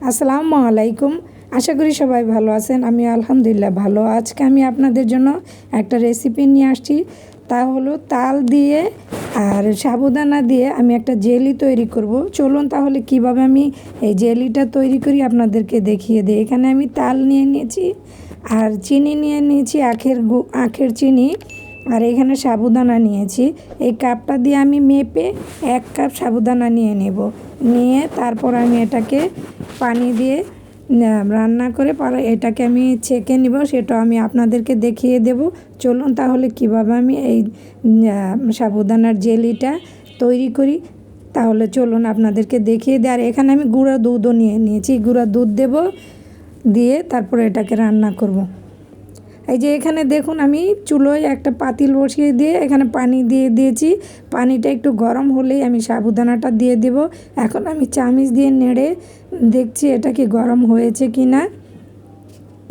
আসসালামু আলাইকুম। আশা করি সবাই ভালো আছেন। আমি আলহামদুলিল্লাহ ভালো। আজকে আমি আপনাদের জন্য একটা রেসিপি নিয়ে আসছি। তা হলো তাল দিয়ে আর সাবুদানা দিয়ে আমি একটা জেলি তৈরি করব। চলুন তাহলে কিভাবে আমি এই জেলিটা তৈরি করি আপনাদেরকে দেখিয়ে দিই। এখানে আমি তাল নিয়ে নিয়েছি আর চিনি নিয়ে নিয়েছি, আখের চিনি। আর এখানে সাবুদানা নিয়েছি। এই কাপটা দিয়ে আমি মেপে 1 কাপ সাবুদানা নিয়ে নেব। নিয়ে তারপর আমি এটাকে পানি দিয়ে রান্না করে পরে এটাকে আমি ছেঁকে নিব, সেটা আমি আপনাদেরকে দেখিয়ে দেব। চলুন তাহলে কিভাবে আমি এই সাবুদানার জেলিটা তৈরি করি। তাহলে চলুন আপনাদেরকে দেখিয়ে দিই। আর এখানে আমি গুঁড়া দুধও নিয়ে নিয়েছি, গুঁড়া দুধ দেব, দিয়ে তারপরে এটাকে রান্না করব। এই যে এখানে দেখুন আমি চুলোয় একটা পাতিল বসিয়ে দিয়ে এখানে পানি দিয়ে দিয়েছি। পানিটা একটু গরম হলেই আমি সাবুদানাটা দিয়ে দেব। এখন আমি চামচ দিয়ে নেড়ে দেখছি এটা কি গরম হয়েছে কি না।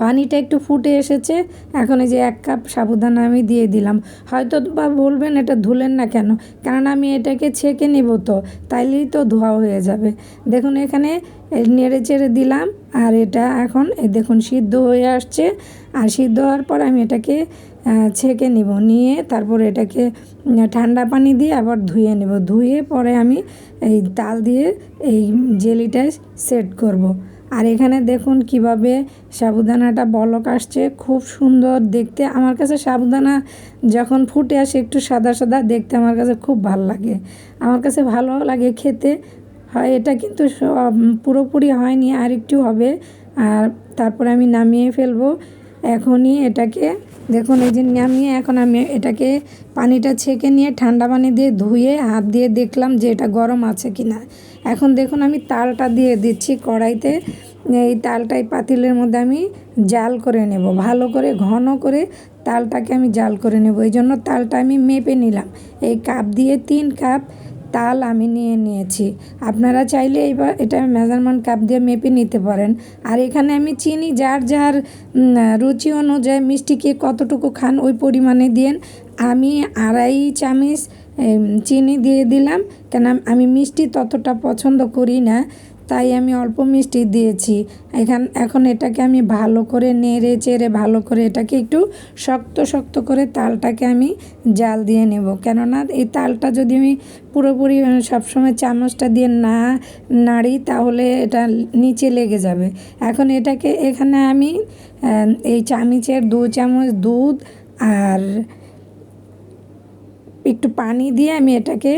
পানিটা একটু ফুটে এসেছে। এখন এই যে 1 কাপ সাবুদানা আমি দিয়ে দিলাম। হয়তো বা বলবেন এটা ধুলেন না কেন, কারণ আমি এটাকে ছেঁকে নেব, তো তাইলেই তো ধোয়া হয়ে যাবে। দেখুন এখানে নেড়ে চেড়ে দিলাম আর এটা এখন দেখুন সিদ্ধ হয়ে আসছে। আর সিদ্ধ হওয়ার পর আমি এটাকে ছেঁকে নেব, নিয়ে তারপর এটাকে ঠান্ডা পানি দিয়ে আবার ধুয়ে নেব। ধুয়ে পরে আমি এই তাল দিয়ে এই জেলিটা সেট করব। আর এখানে দেখুন কিভাবে সাবুদানাটা বলক আসছে, খুব সুন্দর দেখতে। আমার কাছে সাবুদানা যখন ফুটে আসে একটু সাদা সাদা দেখতে আমার কাছে খুব ভালো লাগে, আমার কাছে ভালো লাগে খেতে। হয় এটা কিন্তু পুরোপুরি হয়নি, আর একটু হবে। আর তারপরে আমি নামিয়ে ফেলবো এখনই এটাকে। দেখুন এই যে নামিয়ে এখন আমি এটাকে পানিটা ছেঁকে নিয়ে ঠান্ডা পানি দিয়ে ধুয়ে হাত দিয়ে দেখলাম যে এটা গরম আছে কি না। এখন দেখুন আমি তালটা দিয়ে দিচ্ছি কড়াইতে। এই তালটাই পাতিলের মধ্যে আমি জাল করে নেব, ভালো করে ঘন করে তালটাকে আমি জাল করে নেব। এই জন্য তালটা আমি মেপে নিলাম। এই কাপ দিয়ে 3 কাপ তাল আমি নিয়ে নিয়েছি। আপনারা চাইলে এবার এটা মেজারমেন্ট কাপ দিয়ে মেপে নিতে পারেন। আর এখানে আমি চিনি যার যার রুচি অনুযায়ী মিষ্টি কে কতটুকু খান ওই পরিমাণে দিন। আমি 2.5 চামচ চিনি দিয়ে দিলাম, কেন আমি মিষ্টি ততটা পছন্দ করি না, তাই আমি অল্প মিষ্টি দিয়েছি। এখন এটাকে আমি ভালো করে নেড়ে চেড়ে ভালো করে এটাকে একটু শক্ত শক্ত করে তালটাকে আমি জাল দিয়ে নেব। কেননা এই তালটা যদি আমি পুরোপুরি সবসময় চামচটা দিয়ে না নাড়ি তাহলে এটা নিচে লেগে যাবে। এখন এটাকে এখানে আমি এই চামচের 2 চামচ দুধ আর একটু পানি দিয়ে আমি এটাকে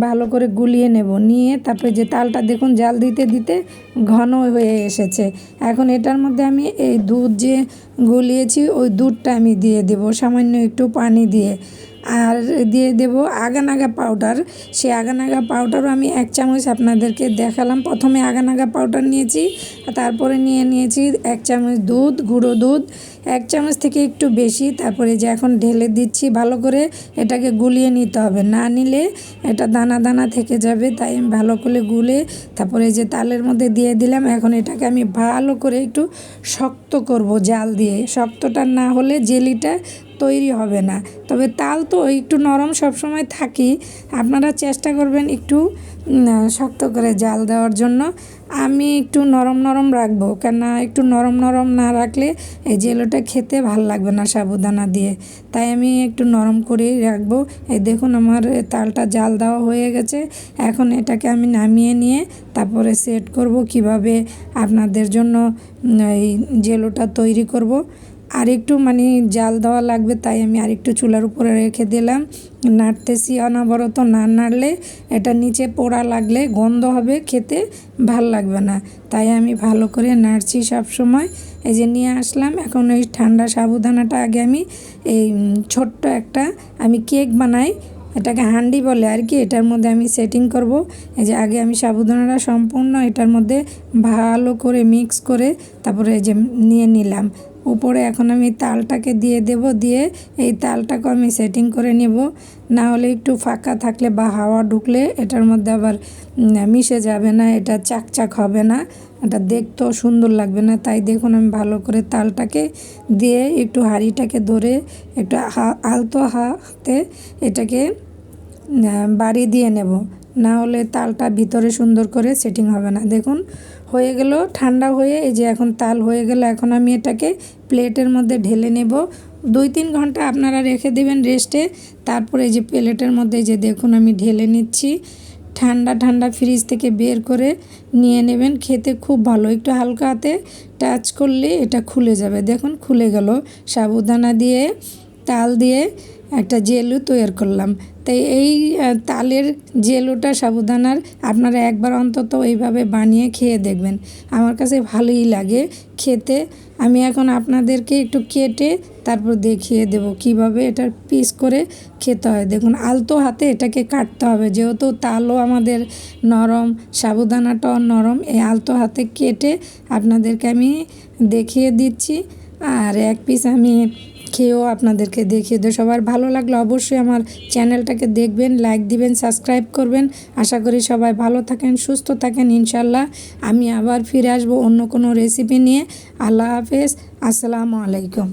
ভালো করে গুলিয়ে নেব। নিয়ে তারপরে যে তালটা দেখুন জাল দিতে দিতে ঘন হয়ে এসেছে। এখন এটার মধ্যে আমি এই দুধ যে গুলিয়েছি ওই দুধটা আমি দিয়ে দেব সামান্য একটু পানি দিয়ে। আর দিয়ে দেব আগানাগা পাউডার। সেই আগানাগা পাউডারও আমি 1 চামচ আপনাদেরকে দেখালাম। প্রথমে আগানাগা পাউডার নিয়েছি, তারপরে নিয়েছি 1 চামচ দুধ, গুঁড়ো দুধ 1 চামচ থেকে একটু বেশি। তারপরে যে এখন ঢেলে দিচ্ছি, ভালো করে এটাকে গুলিয়ে নিতে হবে, না নিলে এটা দানা দানা থেকে যাবে। তাই আমি ভালো করে গুলে তারপরে যে তালের মধ্যে দিয়ে দিলাম। এখন এটাকে আমি ভালো করে একটু শক্ত করব জাল দিয়ে। শক্তটা না হলে জেলিটা তৈরি হবে না। তবে তাল তো একটু নরম সবসময় থাকি, আপনারা চেষ্টা করবেন একটু শক্ত করে জাল দেওয়ার জন্য। আমি একটু নরম নরম রাখবো, কেননা একটু নরম নরম না রাখলে এই জেলোটা খেতে ভাল লাগবে না সাবুদানা দিয়ে, তাই আমি একটু নরম করেই রাখবো। এই দেখুন আমার তালটা জাল দেওয়া হয়ে গেছে। এখন এটাকে আমি নামিয়ে নিয়ে তারপরে সেট করব কিভাবে আপনাদের জন্য এই জেলোটা তৈরি করব। আর একটু জাল দেওয়া লাগবে, তাই আমি আরেকটু চুলার উপরে রেখে দিলাম। নাড়তেছি অনবরত, না নাড়লে এটা নিচে পোড়া লাগলে গন্ধ হবে, খেতে ভাল লাগবে না। তাই আমি ভালো করে নাড়ছি সব সময়। এই যে নিয়ে আসলাম। এখন এই ঠান্ডা সাবুদানাটা আগে আমি এই ছোট্ট একটা আমি কেক বানাই, এটাকে হান্ডি বলে আর কি, এটার মধ্যে আমি সেটিং করব। এই যে আগে আমি সাবুদানাটা সম্পূর্ণ এটার মধ্যে ভালো করে মিক্স করে তারপরে এই যে নিয়ে নিলাম। উপরে এখন আমি তালটাকে দিয়ে দেব, দিয়ে এই তালটাকে আমি সেটিং করে নেব। না হলে একটু ফাঁকা থাকলে বা হাওয়া ঢুকলে এটার মধ্যে আবার মিশে যাবে না, এটা চাকচাক হবে না, এটা দেখতেও সুন্দর লাগবে না। তাই দেখুন আমি ভালো করে তালটাকে দিয়ে একটু হাঁড়িটাকে ধরে একটু আলতো হাতে এটাকে বাড়ি দিয়ে নেব। না হলে তালটা ভিতরে সুন্দর করে সেটিং হবে না। দেখুন হয়ে গেল, ঠান্ডা হয়ে এই যে এখন তাল হয়ে গেল। এখন আমি এটাকে প্লেটের মধ্যে ঢেলে নেব। 2-3 ঘন্টা আপনারা রেখে দেবেন রেস্টে। তারপরে এই যে প্লেটের মধ্যে যে দেখুন আমি ঢেলে নিচ্ছি। ঠান্ডা ঠান্ডা ফ্রিজ থেকে বের করে নিয়ে নেবেন। খেতে খুব ভালো, একটু হালকা হাতে টাচ করলে এটা খুলে যাবে। দেখুন খুলে গেল। সাবুদানা দিয়ে তাল দিয়ে একটা জেলু তৈরি করলাম। তাই এই তালের জেলুটা সাবুদানার আপনারা একবার অন্তত এইভাবে বানিয়ে খেয়ে দেখবেন। আমার কাছে ভালোই লাগে খেতে। আমি এখন আপনাদেরকে একটু কেটে তারপর দেখিয়ে দেব কিভাবে এটার পিস করে খেতে হয়। দেখুন আলতো হাতে এটাকে কাটতে হবে, যেহেতু তালও আমাদের নরম, সাবুদানাটাও নরম। এই আলতো হাতে কেটে আপনাদেরকে আমি দেখিয়ে দিচ্ছি। আর এক পিস আমি খেয়েও আপনাদেরকে দেখিয়ে দেবো। সবার ভালো লাগলে অবশ্যই আমার চ্যানেলটাকে দেখবেন, লাইক দিবেন, সাবস্ক্রাইব করবেন। আশা করি সবাই ভালো থাকেন, সুস্থ থাকেন। ইনশাল্লাহ আমি আবার ফিরে আসবো অন্য কোনো রেসিপি নিয়ে। আল্লাহ হাফেজ, আসসালামু আলাইকুম।